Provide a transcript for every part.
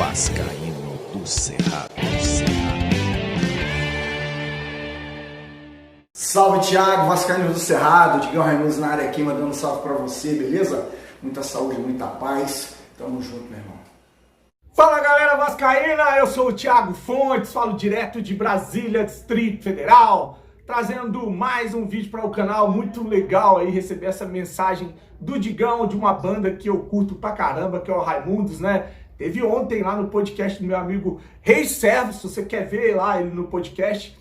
Vascaíno do Cerrado. Salve, Thiago, Vascaíno do Cerrado, Digão Raimundo na área aqui, mandando um salve pra você, beleza? Muita saúde, muita paz, tamo junto, meu irmão. Fala, galera vascaína, eu sou o Thiago Fontes, falo direto de Brasília, Distrito Federal, trazendo mais um vídeo para o canal. Muito legal aí receber essa mensagem do Digão, de uma banda que eu curto pra caramba, que é o Raimundos, né? Teve ontem lá no podcast do meu amigo Rei Servo, se você quer ver lá ele no podcast,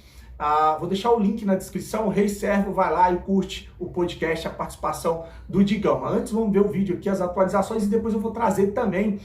vou deixar o link na descrição. O Rei Servo, vai lá e curte o podcast, a participação do Digão. Mas antes vamos ver o vídeo aqui, as atualizações, e depois eu vou trazer também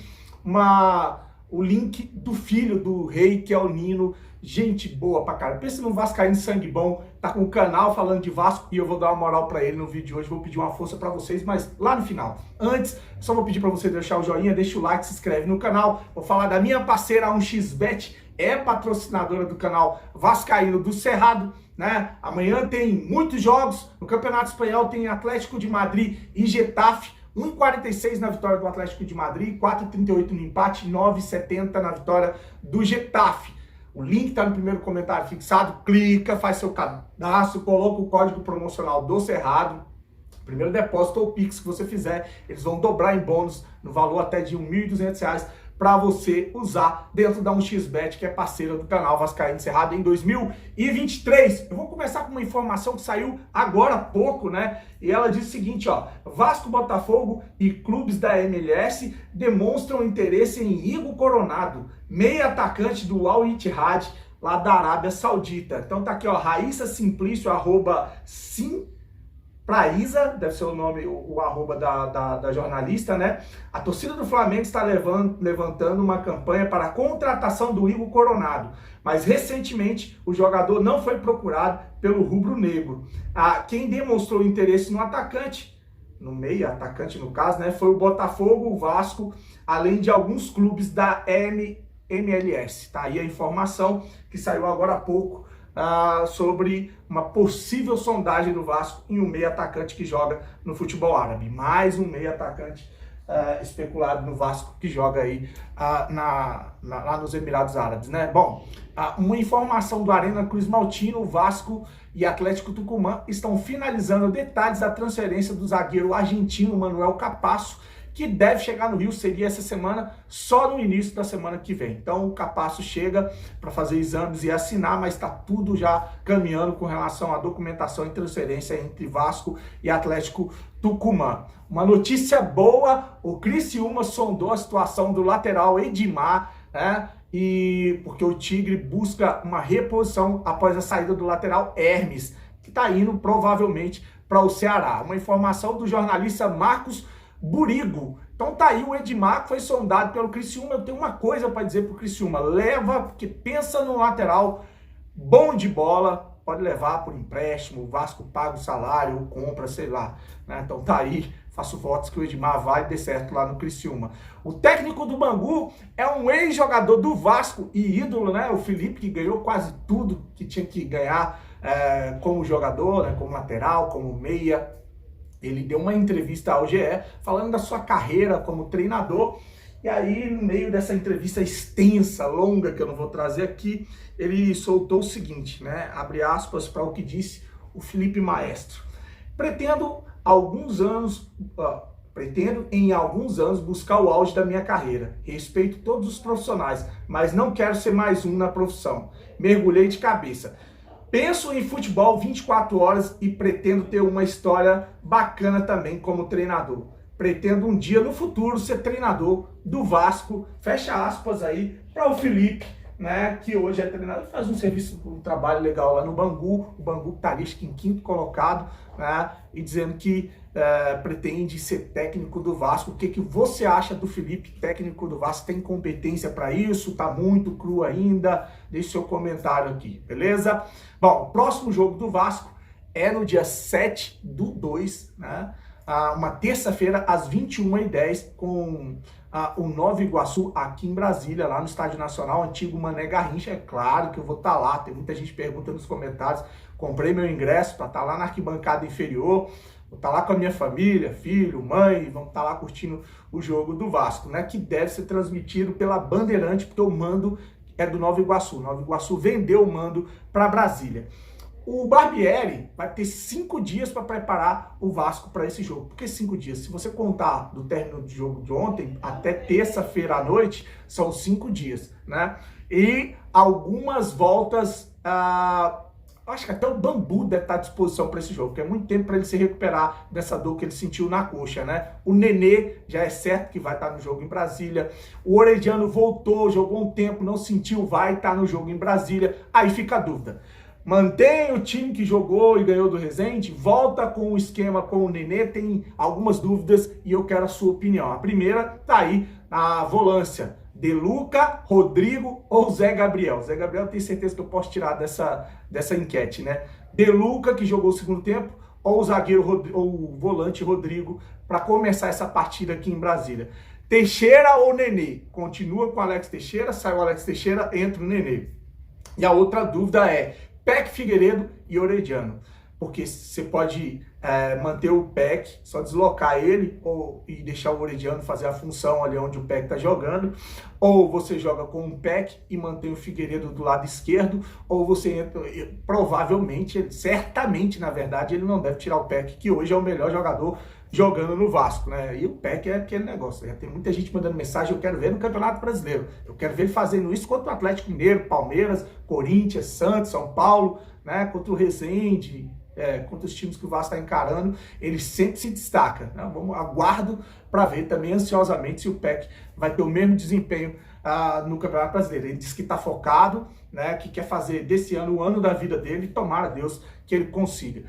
o link do filho do Rei, que é o Nino. Gente boa pra caramba. Pensa num vascaíno sangue bom, tá com o canal falando de Vasco, e eu vou dar uma moral pra ele no vídeo de hoje, vou pedir uma força pra vocês, mas lá no final. Antes, só vou pedir pra você deixar o joinha, deixa o like, se inscreve no canal. Vou falar da minha parceira, a 1xBet, é patrocinadora do canal Vascaíno do Cerrado, né? Amanhã tem muitos jogos, no Campeonato Espanhol tem Atlético de Madrid e Getafe, 1,46 na vitória do Atlético de Madrid, 4,38 no empate, 9,70 na vitória do Getafe. O link está no primeiro comentário fixado, clica, faz seu cadastro, coloca o código promocional do Cerrado. Primeiro depósito ou Pix que você fizer, eles vão dobrar em bônus no valor até de R$ 1.200 para você usar dentro da 1xBet, que é parceira do canal Vascaíno Cerrado em 2023. Eu vou começar com uma informação que saiu agora há pouco, né? E ela diz o seguinte, ó: Vasco, Botafogo e clubes da MLS demonstram interesse em Igor Coronado, meia atacante do Al Ittihad, lá da Arábia Saudita. Então tá aqui, ó, Raíssa Simplício, @Simpraísa, deve ser o nome, o arroba da jornalista, né? A torcida do Flamengo está levantando uma campanha para a contratação do Igor Coronado, mas recentemente o jogador não foi procurado pelo rubro-negro. Quem demonstrou interesse no atacante, no meio atacante no caso, né, foi o Botafogo, o Vasco, além de alguns clubes da MLS. Tá aí a informação que saiu agora há pouco sobre uma possível sondagem do Vasco em um meio atacante que joga no futebol árabe. Mais um meio atacante especulado no Vasco que joga aí lá nos Emirados Árabes, né? Bom, uma informação do Arena Cruz Maltino: o Vasco e Atlético Tucumã estão finalizando detalhes da transferência do zagueiro argentino Manuel Capasso, que deve chegar no Rio, seria essa semana, só no início da semana que vem. Então o Capasso chega para fazer exames e assinar, mas está tudo já caminhando com relação à documentação e transferência entre Vasco e Atlético Tucumã. Uma notícia boa: o Criciúma sondou a situação do lateral Edmar, né? E porque o Tigre busca uma reposição após a saída do lateral Hermes, que está indo provavelmente para o Ceará. Uma informação do jornalista Marcos Burigo. Então tá aí o Edmar, que foi sondado pelo Criciúma. Eu tenho uma coisa para dizer pro Criciúma: leva, porque pensa no lateral bom de bola, pode levar por empréstimo, o Vasco paga o salário ou compra, sei lá, né? Então tá aí, faço votos que o Edmar vai dar certo lá no Criciúma. O técnico do Bangu é um ex-jogador do Vasco e ídolo, né? O Felipe, que ganhou quase tudo que tinha que ganhar como jogador, né? Como lateral, como meia. Ele deu uma entrevista ao GE falando da sua carreira como treinador, e aí no meio dessa entrevista extensa, longa, que eu não vou trazer aqui, ele soltou o seguinte, né? Abre aspas para o que disse o Felipe Maestro: Pretendo em alguns anos buscar o auge da minha carreira. Respeito todos os profissionais, mas não quero ser mais um na profissão. Mergulhei de cabeça. Penso em futebol 24 horas e pretendo ter uma história bacana também como treinador. Pretendo um dia no futuro ser treinador do Vasco. Fecha aspas aí para o Felipe, né, que hoje é treinador, faz um trabalho legal lá no Bangu. O Bangu está ali, acho que em 5º colocado, né, e dizendo que pretende ser técnico do Vasco. O que você acha do Felipe, técnico do Vasco? Tem competência para isso? Tá muito cru ainda? Deixe seu comentário aqui, beleza? Bom, o próximo jogo do Vasco é no dia 7/2, né? Uma terça-feira, às 21h10, com o Nova Iguaçu, aqui em Brasília, lá no Estádio Nacional, antigo Mané Garrincha. É claro que eu vou estar lá, tem muita gente perguntando nos comentários. Comprei meu ingresso para estar lá na arquibancada inferior. Vou estar lá com a minha família, filho, mãe, vamos estar lá curtindo o jogo do Vasco, né? Que deve ser transmitido pela Bandeirante, porque o mando é do Nova Iguaçu. Nova Iguaçu vendeu o mando para Brasília. O Barbieri vai ter 5 dias para preparar o Vasco para esse jogo. Por que 5 dias? Se você contar do término do jogo de ontem até terça-feira à noite, são 5 dias, né? E algumas voltas, acho que até o Bambu deve estar à disposição para esse jogo, porque é muito tempo para ele se recuperar dessa dor que ele sentiu na coxa, né? O Nenê já é certo que vai estar no jogo em Brasília. O Orediano voltou, jogou um tempo, não sentiu, vai estar no jogo em Brasília. Aí fica a dúvida. Mantém o time que jogou e ganhou do Resende, volta com o esquema com o Nenê, tem algumas dúvidas e eu quero a sua opinião. A primeira tá aí na volância, De Luca, Rodrigo ou Zé Gabriel. Zé Gabriel, tenho certeza que eu posso tirar dessa enquete, né? De Luca, que jogou o segundo tempo, ou o zagueiro ou o volante Rodrigo para começar essa partida aqui em Brasília. Teixeira ou Nenê? Continua com o Alex Teixeira, sai o Alex Teixeira, entra o Nenê. E a outra dúvida é Peck, Figueiredo e Orediano, porque você pode manter o Peck, só deslocar ele e deixar o Orediano fazer a função ali onde o Peck está jogando, ou você joga com o Peck e mantém o Figueiredo do lado esquerdo, ou você entra, provavelmente, certamente, na verdade, ele não deve tirar o Peck, que hoje é o melhor jogador jogando no Vasco, né? E o Peck é aquele negócio, já tem muita gente mandando mensagem, eu quero ver no Campeonato Brasileiro, eu quero ver ele fazendo isso contra o Atlético Mineiro, Palmeiras, Corinthians, Santos, São Paulo, né? Contra o Resende, contra os times que o Vasco está encarando, ele sempre se destaca, né? Aguardo para ver também ansiosamente se o Peck vai ter o mesmo desempenho no Campeonato Brasileiro. Ele diz que está focado, né? Que quer fazer desse ano o ano da vida dele, e tomara a Deus que ele consiga.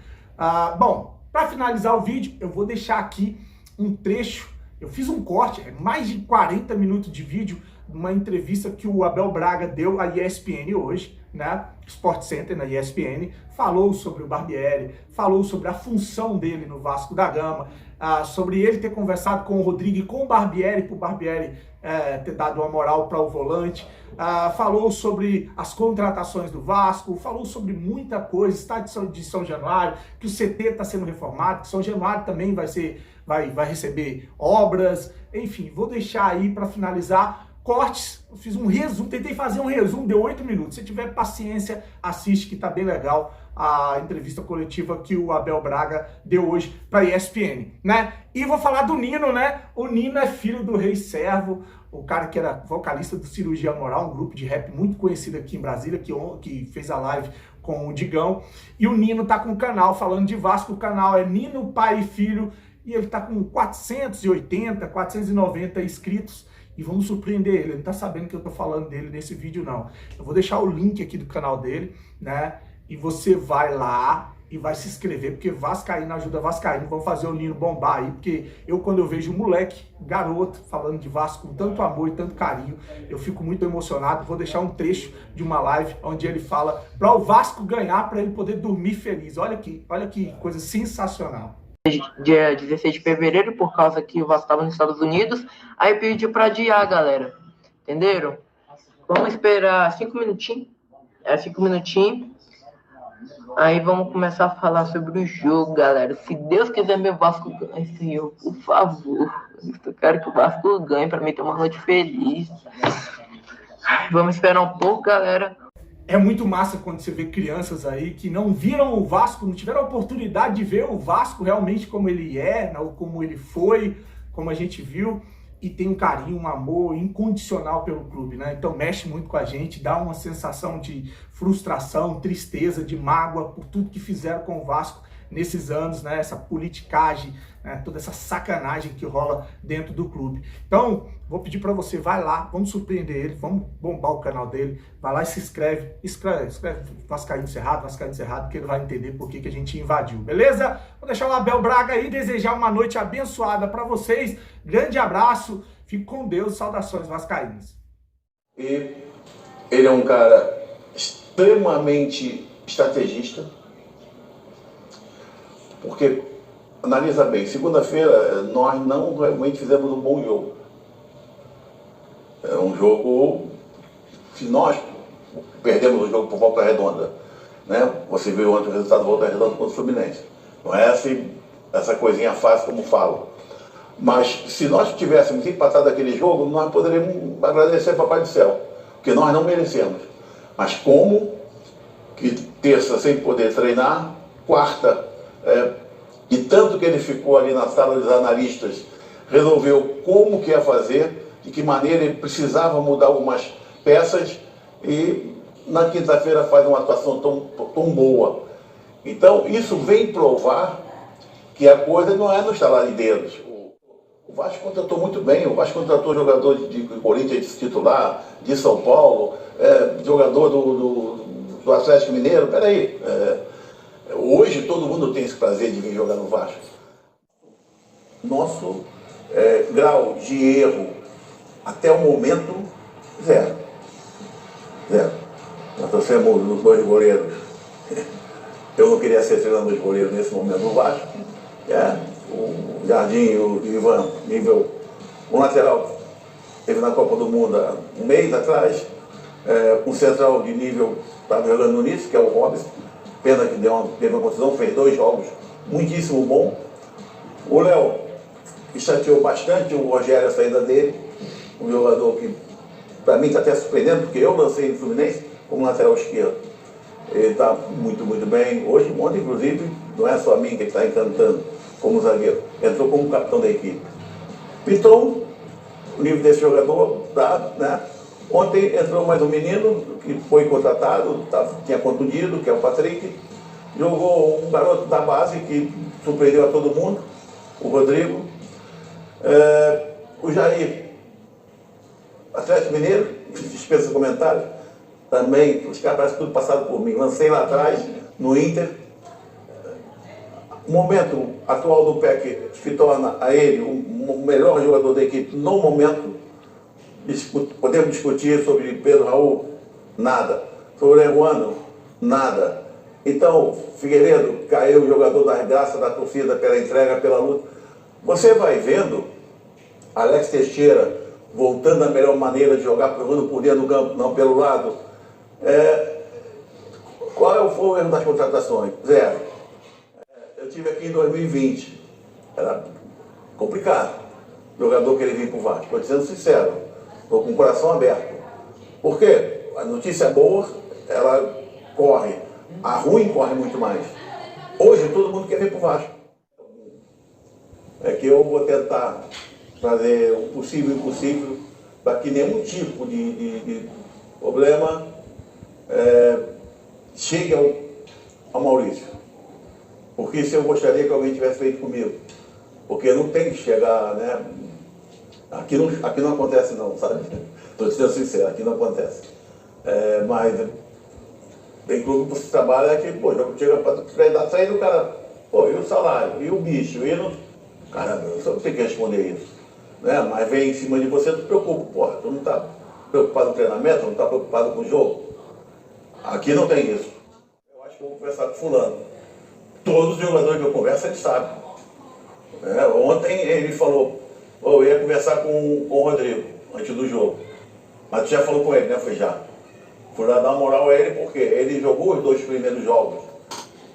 Bom, para finalizar o vídeo, eu vou deixar aqui um trecho. Eu fiz um corte, mais de 40 minutos de vídeo, uma entrevista que o Abel Braga deu à ESPN hoje, né? Sport Center na ESPN, falou sobre o Barbieri, falou sobre a função dele no Vasco da Gama, sobre ele ter conversado com o Rodrigo e com o Barbieri, para o Barbieri ter dado uma moral para o volante, falou sobre as contratações do Vasco, falou sobre muita coisa, estádio de São Januário, que o CT está sendo reformado, que São Januário também vai receber obras, enfim, vou deixar aí para finalizar cortes, eu fiz um resumo, tentei fazer um resumo, deu 8 minutos, se tiver paciência, assiste que tá bem legal a entrevista coletiva que o Abel Braga deu hoje para a ESPN, né? E vou falar do Nino, né? O Nino é filho do Rei Servo, o cara que era vocalista do Cirurgia Moral, um grupo de rap muito conhecido aqui em Brasília, que fez a live com o Digão, e o Nino tá com um canal falando de Vasco, o canal é Nino Pai e Filho, e ele tá com 480, 490 inscritos, e vamos surpreender ele não tá sabendo que eu tô falando dele nesse vídeo não. Eu vou deixar o link aqui do canal dele, né, e você vai lá e vai se inscrever, porque Vascaíno ajuda Vascaíno, vamos fazer o Nino bombar aí, porque quando eu vejo um moleque, garoto, falando de Vasco com tanto amor e tanto carinho, eu fico muito emocionado. Vou deixar um trecho de uma live onde ele fala para o Vasco ganhar, para ele poder dormir feliz. Olha que coisa sensacional. Dia 16 de fevereiro, por causa que o Vasco estava nos Estados Unidos, aí pediu para adiar, galera, entenderam? Vamos esperar 5 minutinhos, 5 minutinhos, aí vamos começar a falar sobre o jogo, galera. Se Deus quiser, meu Vasco ganha esse jogo, por favor, eu quero que o Vasco ganhe para mim ter uma noite feliz. Vamos esperar um pouco, galera. É muito massa quando você vê crianças aí que não viram o Vasco, não tiveram a oportunidade de ver o Vasco realmente como ele é, como ele foi, como a gente viu, e tem um carinho, um amor incondicional pelo clube, né? Então mexe muito com a gente, dá uma sensação de frustração, tristeza, de mágoa por tudo que fizeram com o Vasco nesses anos, né? Essa politicagem, né? Toda essa sacanagem que rola dentro do clube. Então, vou pedir para você, vai lá, vamos surpreender ele, vamos bombar o canal dele, vai lá e se inscreve Vascaíno Cerrado, que ele vai entender por que a gente invadiu, beleza? Vou deixar o Abel Braga aí, desejar uma noite abençoada para vocês, grande abraço, fique com Deus, saudações vascaínas. E ele é um cara extremamente estrategista, porque, analisa bem, segunda-feira nós não realmente fizemos um bom jogo. É um jogo que nós perdemos o jogo por Volta Redonda, né? Você viu ontem o resultado da Volta Redonda contra o Fluminense. Não é assim, essa coisinha fácil como falo. Mas se nós tivéssemos empatado aquele jogo, nós poderíamos agradecer Papai do Céu, porque nós não merecemos. Mas como que terça sem poder treinar, quarta, e tanto que ele ficou ali na sala dos analistas, resolveu como que ia fazer, de que maneira ele precisava mudar algumas peças, e na quinta-feira faz uma atuação tão boa. Então isso vem provar que a coisa não é no estalar de dedos. O Vasco contratou muito bem, o Vasco contratou jogador de Corinthians titular, de São Paulo, jogador do Atlético Mineiro. Peraí, hoje todo mundo tem esse prazer de vir jogar no Vasco. Nosso grau de erro até o momento, zero. Nós trouxemos os dois goleiros. Eu não queria ser treinador de goleiro nesse momento no Vasco. O Jardim e o Ivan, nível, um lateral, teve na Copa do Mundo há um mês atrás, um central de nível, estava jogando no início, que é o Robson, pena que teve uma contusão, fez 2 jogos, muitíssimo bom. O Léo, que chateou bastante o Rogério, a saída dele, um jogador que, para mim, está até surpreendendo, porque eu lancei no Fluminense como lateral esquerdo. Ele está muito, muito bem. Ontem, inclusive, não é só a mim que ele está encantando como zagueiro, entrou como capitão da equipe. Então, o nível desse jogador dá, né? Ontem entrou mais um menino que foi contratado, tinha contundido, que é o Patrick. Jogou um garoto da base que surpreendeu a todo mundo, o Rodrigo. O Jair, Atlético Mineiro, dispensa comentário, também, os caras parecem tudo passado por mim. Lancei lá atrás, no Inter. O momento atual do PEC que torna a ele o melhor jogador da equipe no momento. Podemos discutir sobre Pedro Raul? Nada. Sobre o Leguano? Nada. Então, Figueiredo caiu o jogador das graças da torcida pela entrega, pela luta. Você vai vendo Alex Teixeira voltando à melhor maneira de jogar, jogando por dentro do campo, não pelo lado. Qual foi o erro das contratações? Zero. Eu estive aqui em 2020. Era complicado. Jogador querer vir para o Vasco. Estou dizendo sincero. Estou com o coração aberto. Por quê? A notícia boa, ela corre. A ruim corre muito mais. Hoje todo mundo quer vir para o Vasco. É que eu vou tentar fazer o possível e o impossível para que nenhum tipo de problema chegue ao Maurício. Porque isso eu gostaria que alguém tivesse feito comigo. Porque não tem que chegar, né? Aqui não acontece não, sabe? Estou dizendo sincero, aqui não acontece. Mas tem clube que você trabalha que, pô, chega para treinar treino, o cara, pô, e o salário? E o bicho? E não... Caramba, você não tem que responder isso. Né? Mas vem em cima de você, tu preocupa. Porra, tu não está preocupado com o treinamento, não está preocupado com o jogo. Aqui não tem isso. Eu acho que eu vou conversar com fulano. Todos os jogadores que eu converso, eles sabem. Ontem ele falou, eu ia conversar com o Rodrigo, antes do jogo. Mas tu já falou com ele, né? Foi já. Fui lá dar uma moral a ele, porque ele jogou os 2 primeiros jogos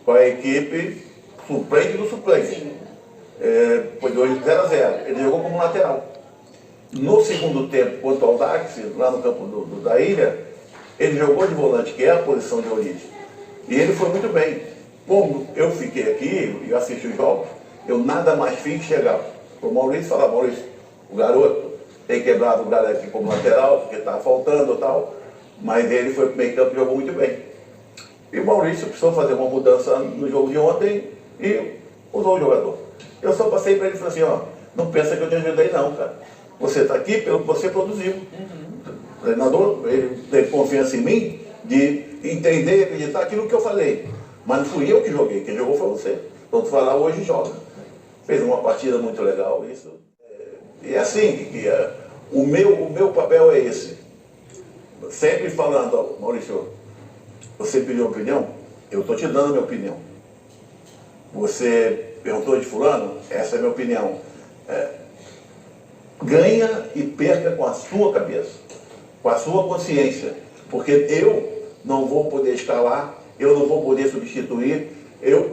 com a equipe suplente do suplente. Foi 0-0. Ele jogou como lateral. No segundo tempo, contra o Audax, lá no campo da Ilha, ele jogou de volante, que é a posição de origem. E ele foi muito bem. Como eu fiquei aqui e assisti os jogos, eu nada mais fiz chegar para o Maurício e falar, Maurício, o garoto tem quebrado o galera aqui como lateral, porque está faltando e tal, mas ele foi para o meio campo e jogou muito bem. E o Maurício precisou fazer uma mudança no jogo de ontem e usou o jogador. Eu só passei para ele e falei assim, não pensa que eu te ajudei não, cara. Você está aqui pelo que você produziu. O treinador, ele teve confiança em mim de entender e acreditar aquilo que eu falei. Mas não fui eu que joguei, quem jogou foi você. Então tu vai lá hoje e joga. Fez uma partida muito legal, isso. E é assim, o meu papel é esse. Sempre falando, Maurício, você pediu uma opinião? Eu estou te dando a minha opinião. Você perguntou de fulano? Essa é a minha opinião. Ganha e perca com a sua cabeça, com a sua consciência. Porque eu não vou poder escalar, eu não vou poder substituir,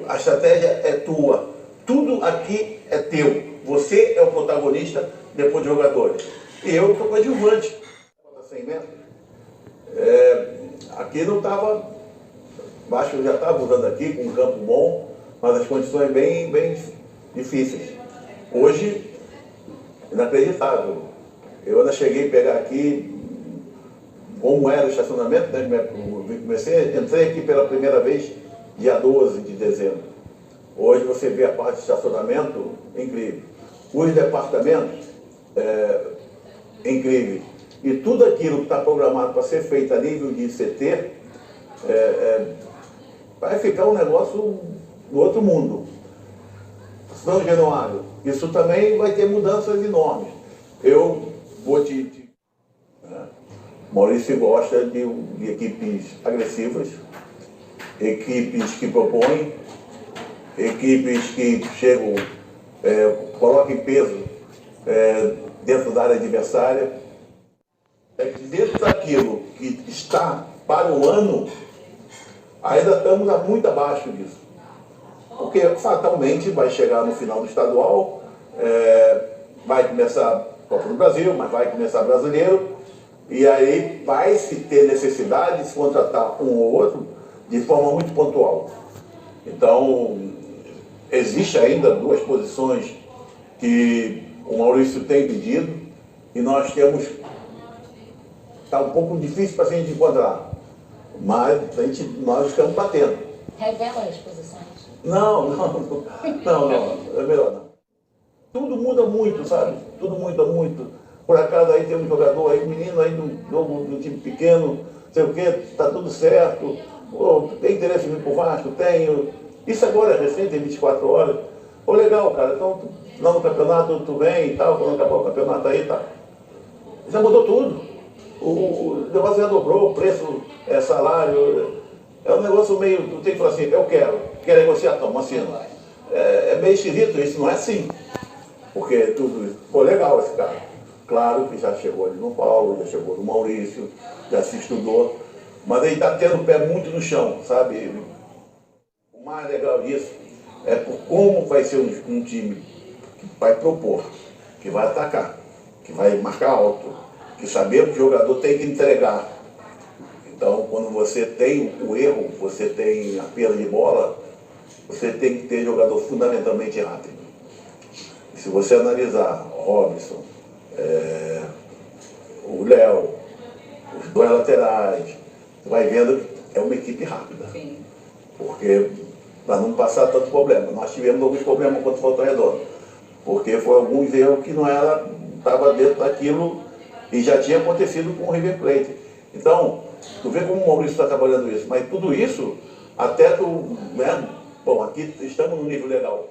a estratégia é tua. tudo aqui é teu. Você é o protagonista depois de jogadores. E eu sou coadjuvante. 100 metros. Aqui não estava, acho que eu já estava usando aqui com um campo bom, mas as condições bem difíceis. Hoje, inacreditável. Eu ainda cheguei a pegar aqui como era o estacionamento, né? Entrei aqui pela primeira vez dia 12 de dezembro. Hoje você vê a parte de estacionamento incrível. Os departamentos incríveis. E tudo aquilo que está programado para ser feito a nível de CT vai ficar um negócio do outro mundo. São Januário, isso também vai ter mudanças enormes. Eu vou Maurício gosta de equipes agressivas, equipes que propõem, equipes que chegam, colocam peso dentro da área adversária. Dentro daquilo que está para o ano, ainda estamos muito abaixo disso. Porque fatalmente vai chegar no final do estadual, vai começar a Copa do Brasil, mas vai começar brasileiro, e aí vai se ter necessidade de se contratar um ou outro de forma muito pontual. Então, existe ainda 2 posições que o Maurício tem pedido, e nós temos. Está um pouco difícil para a gente encontrar, mas nós estamos batendo. Revela as posições? Não, é melhor não. Tudo muda muito, sabe? Tudo muda muito. Por acaso aí tem um jogador aí, um menino aí do time pequeno, sei o quê, está tudo certo. Pô, tem interesse em vir pro Vasco? Tenho. Isso agora é recente, tem 24 horas. Pô, legal, cara, então lá no campeonato tu vem e tal, quando acabar o campeonato aí, tá. Já mudou tudo. O negócio já dobrou, o preço, salário, é um negócio meio, tu tem que falar assim, eu quero negociar, toma, assina. É meio esquisito, isso não é assim. Porque tudo isso, pô, legal esse cara. Claro que já chegou ali no Paulo, já chegou no Maurício, já se estudou, mas ele está tendo o pé muito no chão, sabe? O mais legal disso é por como vai ser um time que vai propor, que vai atacar, que vai marcar alto, que saber que o jogador tem que entregar. Então, quando você tem o erro, você tem a perda de bola, você tem que ter jogador fundamentalmente rápido. E se você analisar o Robson, o Léo, os 2 laterais, você vai vendo que é uma equipe rápida. Sim. Porque para não passar tanto problema. Nós tivemos alguns problemas contra o Volta Redonda, porque foi alguns erros que não estava dentro daquilo e já tinha acontecido com o River Plate. Então, tu vê como o Maurício está trabalhando isso, mas tudo isso, até tu, né? Bom, aqui estamos num nível legal.